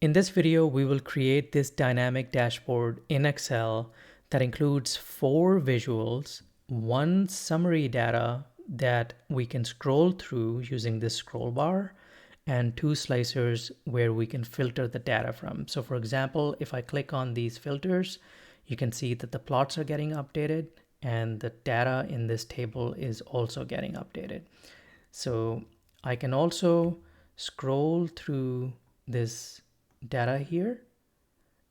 In this video, we will create this dynamic dashboard in Excel that includes 4 visuals, 1 summary data that we can scroll through using this scroll bar, and 2 slicers where we can filter the data from. So for example, if I click on these filters, you can see that the plots are getting updated and the data in this table is also getting updated. So I can also scroll through this data here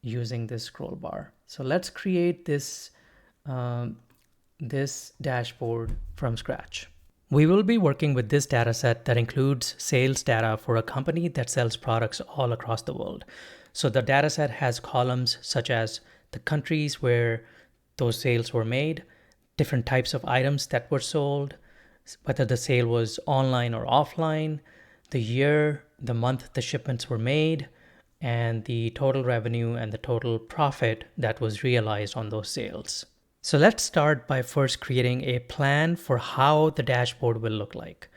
using this scroll bar. So let's create this dashboard from scratch. We will be working with this data set that includes sales data for a company that sells products all across the world. So the data set has columns such as the countries where those sales were made, different types of items that were sold, whether the sale was online or offline, the year, the month the shipments were made, and the total revenue and the total profit that was realized on those sales. So let's start by first creating a plan for how the dashboard will look like.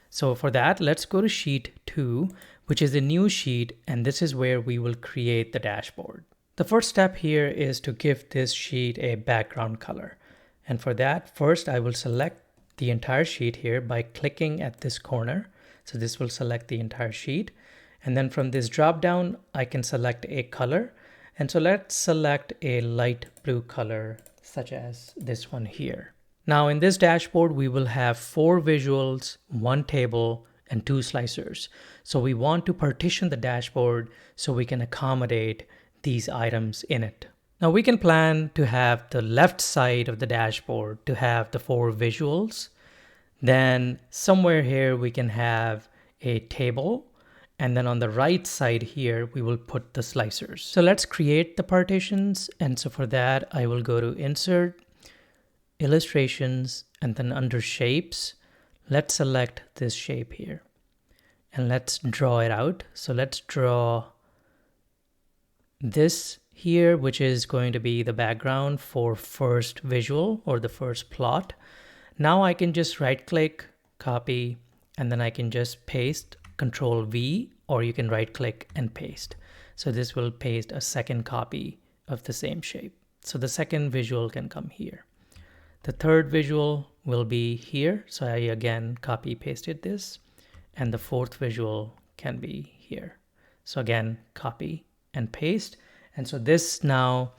So for that, let's go to sheet 2, which is a new sheet, and this is where we will create the dashboard. The first step here is to give this sheet a background color. And for that, first I will select the entire sheet here by clicking at this corner. So this will select the entire sheet. And then from this drop down, I can select a color. And so let's select a light blue color, such as this one here. Now in this dashboard, we will have 4 visuals, 1 table, and 2 slicers. So we want to partition the dashboard so we can accommodate these items in it. Now we can plan to have the left side of the dashboard to have the 4 visuals. Then somewhere here we can have a table. And then on the right side here, we will put the slicers. So let's create the partitions. And so for that, I will go to Insert, Illustrations, and then under Shapes, let's select this shape here. And let's draw it out. So let's draw this here, which is going to be the background for first visual or the first plot. Now I can just right click, copy, and then I can just paste, Control V, or you can right click and paste. So this will paste a second copy of the same shape. So the second visual can come here. The third visual will be here. So I again copy pasted this, and the fourth visual can be here. So again, copy and paste. And so this now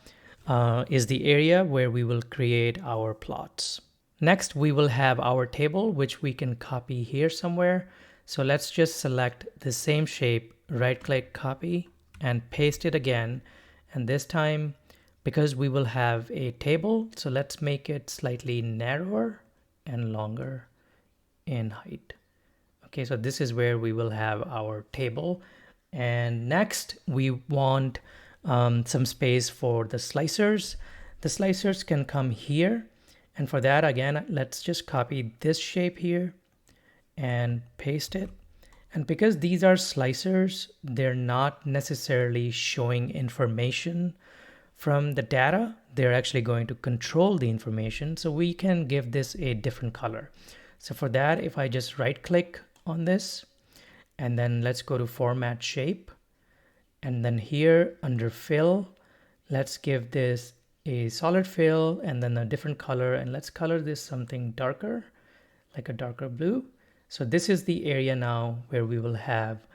is the area where we will create our plots. Next, we will have our table, which we can copy here somewhere. So let's just select the same shape, right click, copy, and paste it again. And this time, because we will have a table, so let's make it slightly narrower and longer in height. Okay, so this is where we will have our table. And next, we want some space for the slicers. The slicers can come here. And for that, again, let's just copy this shape here and paste it. And because these are slicers, they're not necessarily showing information from the data. They're actually going to control the information. So we can give this a different color. So for that, if I just right click on this, and then let's go to Format Shape. And then here under Fill, let's give this a solid fill and then a different color. And let's color this something darker, like a darker blue. So this is the area now where we will have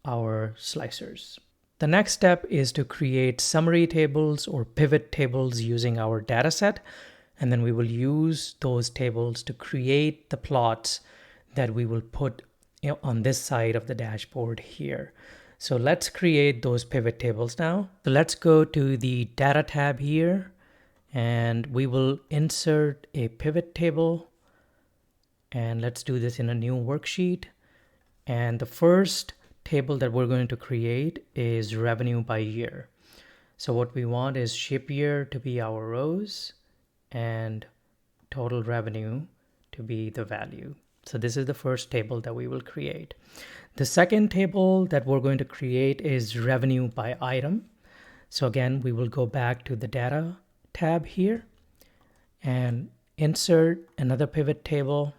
our slicers. The next step is to create summary tables or pivot tables using our data set. And then we will use those tables to create the plots that we will put on this side of the dashboard here. So let's create those pivot tables now. So let's go to the Data tab here, and we will insert a pivot table. And let's do this in a new worksheet. And the first table that we're going to create is revenue by year. So what we want is ship year to be our rows and total revenue to be the value. So this is the first table that we will create. The second table that we're going to create is revenue by item. So again, we will go back to the Data tab here and insert another pivot table.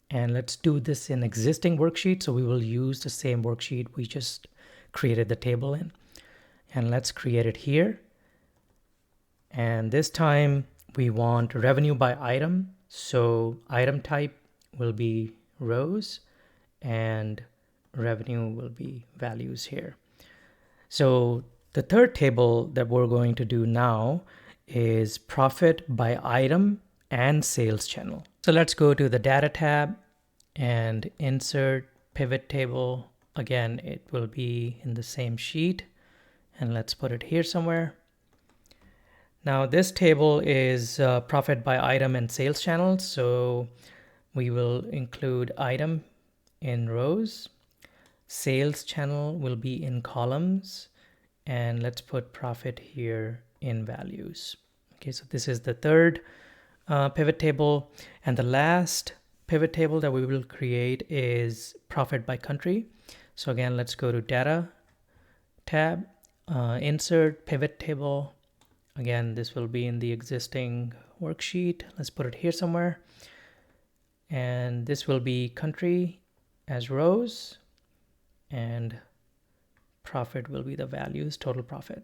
And let's do this in existing worksheet. So we will use the same worksheet we just created the table in. And let's create it here. And this time we want revenue by item. So item type will be rows and revenue will be values here. So the third table that we're going to do now is profit by item and sales channel. So let's go to the data tab and insert pivot table. Again, it will be in the same sheet, and let's put it here somewhere. Now this table is profit by item and sales channel. So we will include item in rows. Sales channel will be in columns, and let's put profit here in values. Okay, so this is the third pivot table, and the last pivot table that we will create is profit by country. So again, let's go to data tab, insert pivot table. Again, this will be in the existing worksheet. Let's put it here somewhere, and this will be country as rows, and profit will be the values, total profit.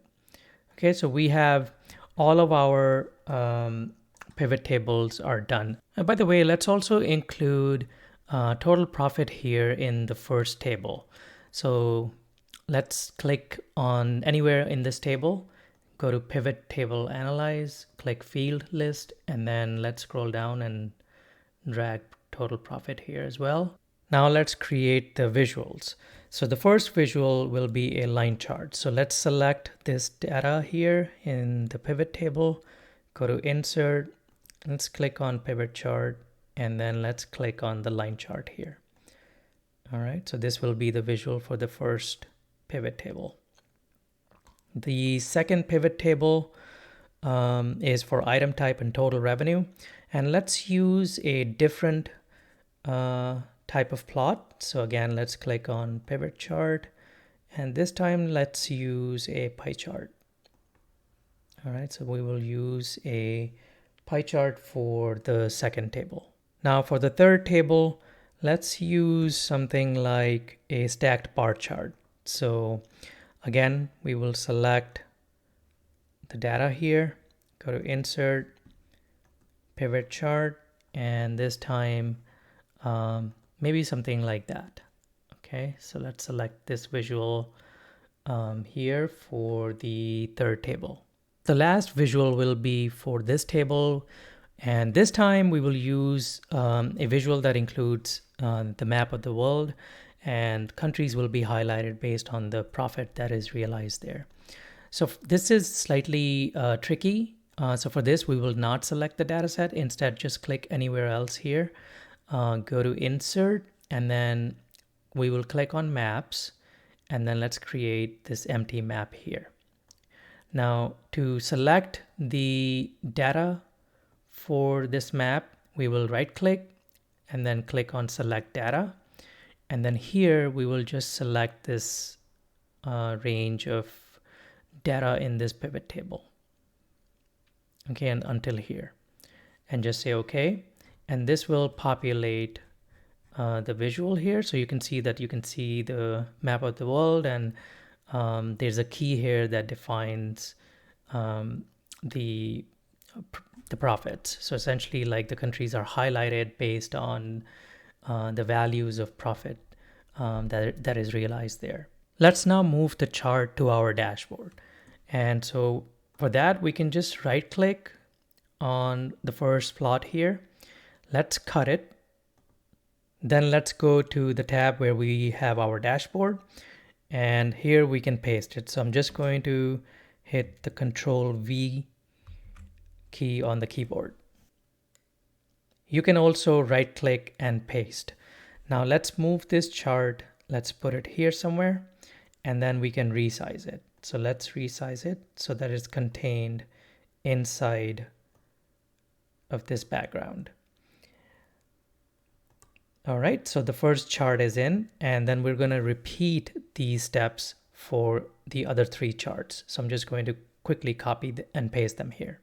Okay, so we have all of our pivot tables are done. And by the way, let's also include total profit here in the first table. So let's click on anywhere in this table, go to pivot table analyze, click field list, and then let's scroll down and drag total profit here as well. Now let's create the visuals. So the first visual will be a line chart. So let's select this data here in the pivot table, go to insert, let's click on pivot chart, and then let's click on the line chart here. All right, so this will be the visual for the first pivot table. The second pivot table is for item type and total revenue. And let's use a different type of plot. So again, let's click on pivot chart, and this time let's use a pie chart. All right, so we will use a pie chart for the second table. Now for the third table, let's use something like a stacked bar chart. So again, we will select the data here, go to insert, pivot chart, and this time maybe something like that. Okay, so let's select this visual here for the third table. The last visual will be for this table, and this time we will use a visual that includes the map of the world, and countries will be highlighted based on the profit that is realized there. So this is slightly tricky. So for this, we will not select the data set. Instead, just click anywhere else here. Go to insert, and then we will click on maps, and then let's create this empty map here. Now to select the data for this map, we will right click and then click on select data. And then here we will just select this range of data in this pivot table. Okay, and until here, and just say okay. And this will populate the visual here. So you can see that you can see the map of the world, and there's a key here that defines the profits. So essentially, like, the countries are highlighted based on the values of profit that is realized there. Let's now move the chart to our dashboard. And so for that, we can just right click on the first plot here. Let's cut it. Then let's go to the tab where we have our dashboard, and here we can paste it. So I'm just going to hit the Control V key on the keyboard. You can also right click and paste. Now let's move this chart. Let's put it here somewhere, and then we can resize it. So let's resize it so that it's contained inside of this background. All right, so the first chart is in, and then we're going to repeat these steps for the other three charts. So I'm just going to quickly copy and paste them here.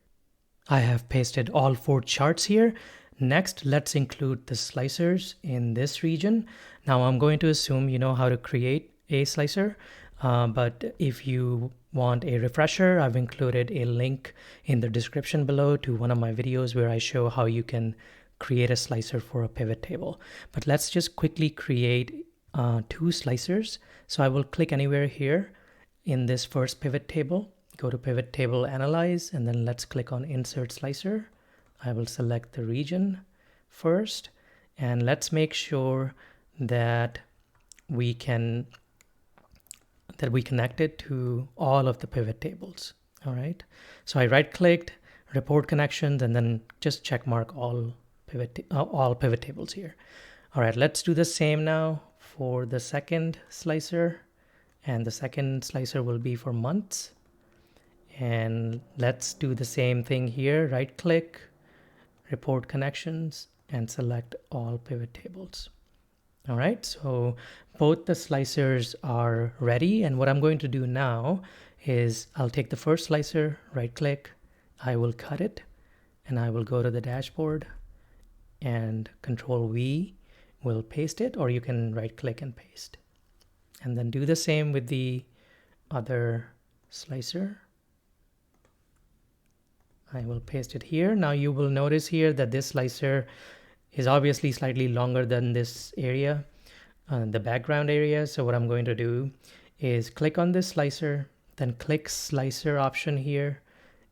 I have pasted all four charts here. Next, let's include the slicers in this region. Now I'm going to assume you know how to create a slicer. But if you want a refresher, I've included a link in the description below to one of my videos where I show how you can create a slicer for a pivot table. But let's just quickly create 2 slicers. So I will click anywhere here in this first pivot table, go to pivot table, analyze, and then let's click on insert slicer. I will select the region first, and let's make sure that we connect it to all of the pivot tables. All right. So I right clicked, report connections, and then just check mark all pivot tables here. All right, let's do the same now for the second slicer, and the second slicer will be for months. And let's do the same thing here. Right click, report connections, and select all pivot tables. All right, so both the slicers are ready. And what I'm going to do now is I'll take the first slicer, right click, I will cut it, and I will go to the dashboard, and Control V will paste it, or you can right click and paste. And then do the same with the other slicer. I will paste it here. Now you will notice here that this slicer is obviously slightly longer than this area, the background area. So what I'm going to do is click on this slicer, then click slicer option here.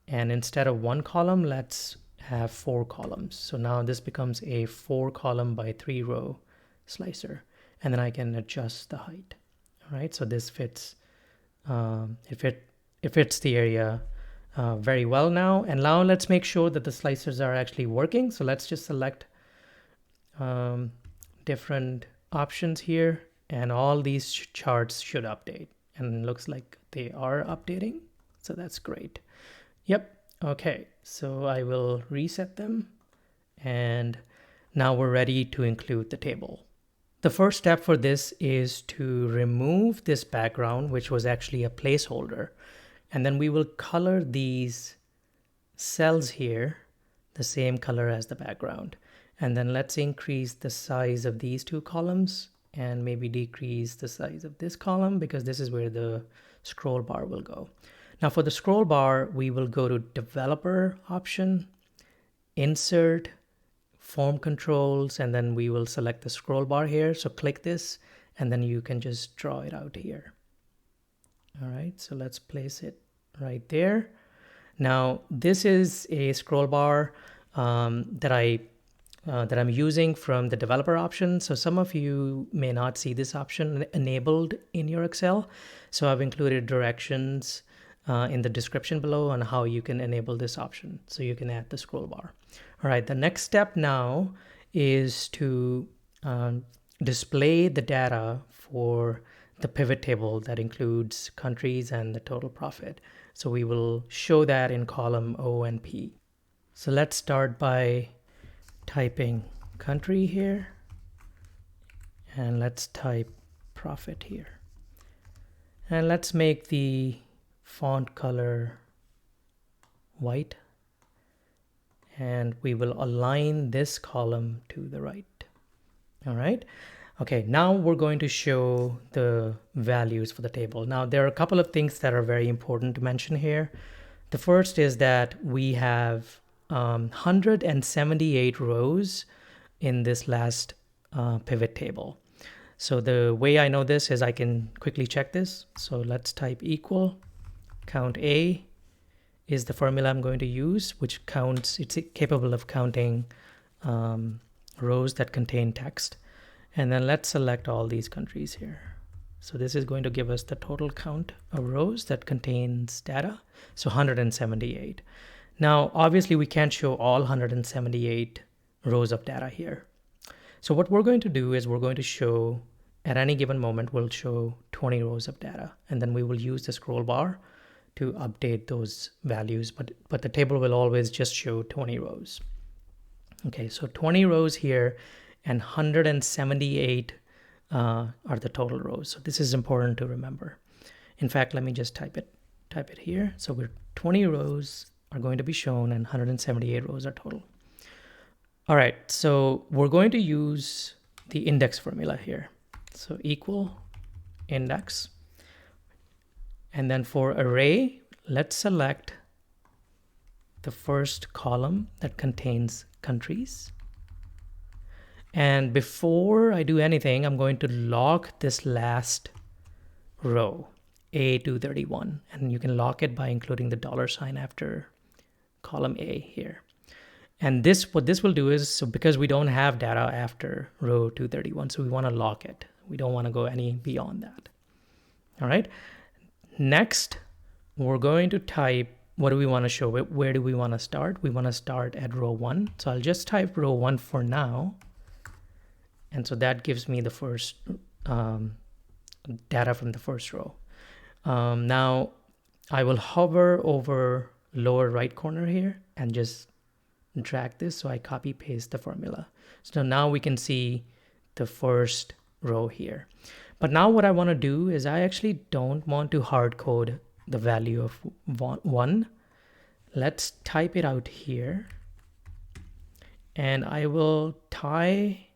And instead of 1 column, let's have 4 columns. So now this becomes a 4 column by 3 row slicer. And then I can adjust the height. All right, so this fits, it fits the area very well now. And now let's make sure that the slicers are actually working. So let's just select different options here, and all these charts should update, and it looks like they are updating. So that's great. Yep. Okay, so I will reset them, and now we're ready to include the table. The first step for this is to remove this background, which was actually a placeholder. And then we will color these cells here the same color as the background. And then let's increase the size of these 2 columns and maybe decrease the size of this column, because this is where the scroll bar will go. Now for the scroll bar, we will go to developer option, insert, form controls, and then we will select the scroll bar here. So click this, and then you can just draw it out here. All right, so let's place it right there. Now this is a scroll bar that I'm using from the developer option. So some of you may not see this option enabled in your Excel. So I've included directions in the description below on how you can enable this option, so you can add the scroll bar. All right, the next step now is to display the data for the pivot table that includes countries and the total profit. So we will show that in column O and P. So let's start by typing country here, and let's type profit here. And let's make the font color white, and we will align this column to the right. All right. Okay, now we're going to show the values for the table. Now there are a couple of things that are very important to mention here. The first is that we have 178 rows in this last pivot table. So the way I know this is I can quickly check this. So let's type equal count A is the formula I'm going to use, which counts, it's capable of counting rows that contain text. And then let's select all these countries here. So this is going to give us the total count of rows that contains data. So 178. Now, obviously we can't show all 178 rows of data here. So what we're going to do is we're going to show, at any given moment, we'll show 20 rows of data. And then we will use the scroll bar to update those values, but the table will always just show 20 rows. Okay, so 20 rows here, and 178 are the total rows. So this is important to remember. In fact, let me just type it here. So we're 20 rows are going to be shown, and 178 rows are total. All right, so we're going to use the index formula here. So equal index. And then for array, let's select the first column that contains countries. And before I do anything, I'm going to lock this last row, A231. And you can lock it by including the $ after column A here. And what this will do is, so because we don't have data after row 231, so we want to lock it. We don't want to go any beyond that. All right. Next, we're going to type, what do we want to show? Where do we want to start? We want to start at row 1. So I'll just type row 1 for now. And so that gives me the first data from the first row. Now I will hover over lower right corner here and just drag this, so I copy paste the formula. So now we can see the first row here. But now what I want to do is I actually don't want to hard code the value of 1. Let's type it out here. And I will tie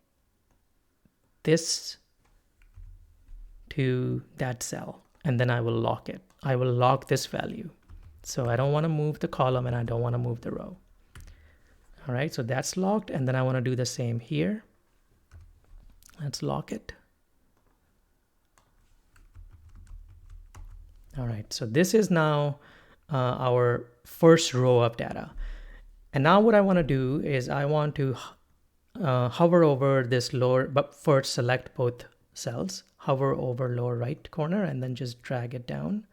this to that cell, and then I will lock it. I will lock this value. So I don't want to move the column and I don't want to move the row. All right, so that's locked. And then I want to do the same here. Let's lock it. All right, so this is now our first row of data. And now what I want to do is I want to hover over this lower, but first select both cells, hover over lower right corner, and then just drag it down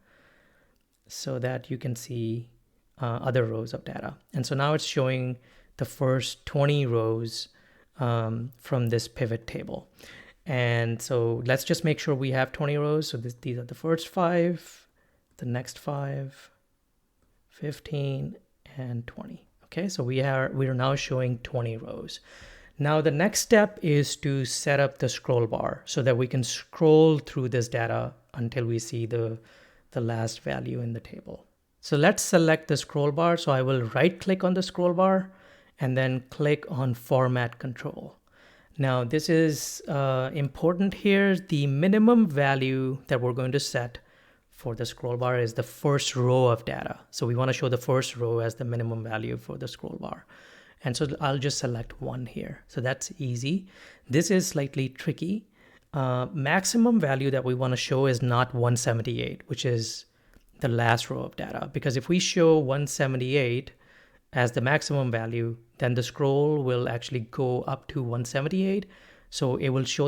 so that you can see other rows of data. And so now it's showing the first 20 rows from this pivot table. And so let's just make sure we have 20 rows. So these are the first 5, the next 5, 15, and 20. Okay, so we are now showing 20 rows. Now the next step is to set up the scroll bar so that we can scroll through this data until we see the last value in the table. So let's select the scroll bar. So I will right click on the scroll bar and then click on Format Control. Now this is important here. The minimum value that we're going to set for the scroll bar is the first row of data. So we want to show the first row as the minimum value for the scroll bar. And so I'll just select 1 here. So that's easy. This is slightly tricky. Maximum value that we want to show is not 178, which is the last row of data. Because if we show 178 as the maximum value, then the scroll will actually go up to 178. So it will show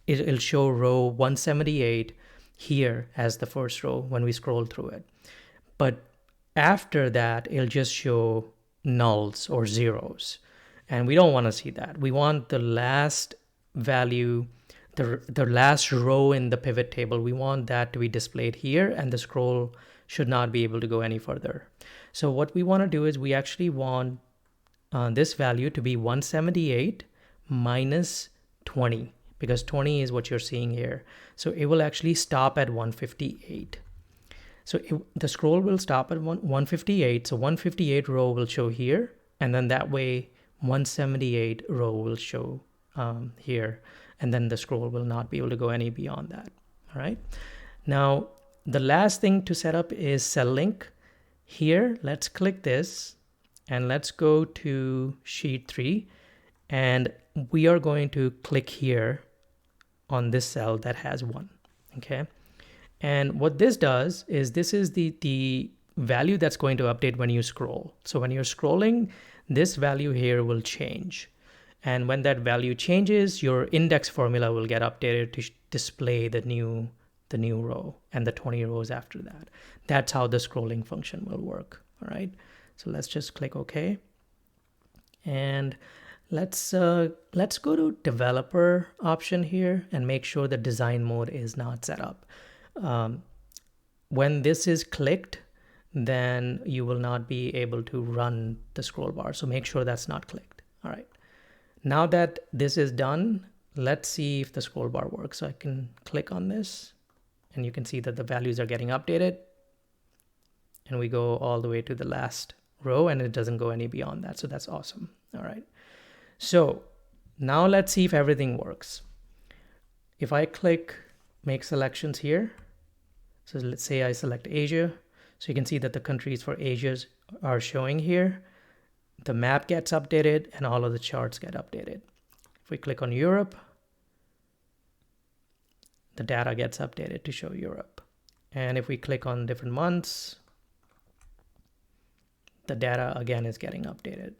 it'll show row 178 here as the first row when we scroll through it. But after that, it'll just show nulls or zeros. And we don't want to see that. We want the last value, the last row in the pivot table. We want that to be displayed here, and the scroll should not be able to go any further. So what we want to do is we actually want this value to be 178 minus 20, because 20 is what you're seeing here. So it will actually stop at 158. So the scroll will stop at 158. So 158 row will show here. And then that way 178 row will show here. And then the scroll will not be able to go any beyond that. All right. Now, the last thing to set up is cell link. Here, let's click this and let's go to sheet 3. And we are going to click here on this cell that has 1. Okay. And what this does is this is the value that's going to update when you scroll. So when you're scrolling, this value here will change. And when that value changes, your index formula will get updated to display the new row and the 20 rows after that. That's how the scrolling function will work. All right. So let's just click OK. And let's go to developer option here and make sure the design mode is not set up. When this is clicked, then you will not be able to run the scroll bar. So make sure that's not clicked. All right. Now that this is done, let's see if the scroll bar works. So I can click on this and you can see that the values are getting updated. And we go all the way to the last row and it doesn't go any beyond that. So that's awesome. All right. So now let's see if everything works. If I click make selections here, So let's say I select Asia. So you can see that the countries for Asia are showing here. The map gets updated and all of the charts get updated. If we click on Europe, the data gets updated to show Europe. And if we click on different months, the data again is getting updated.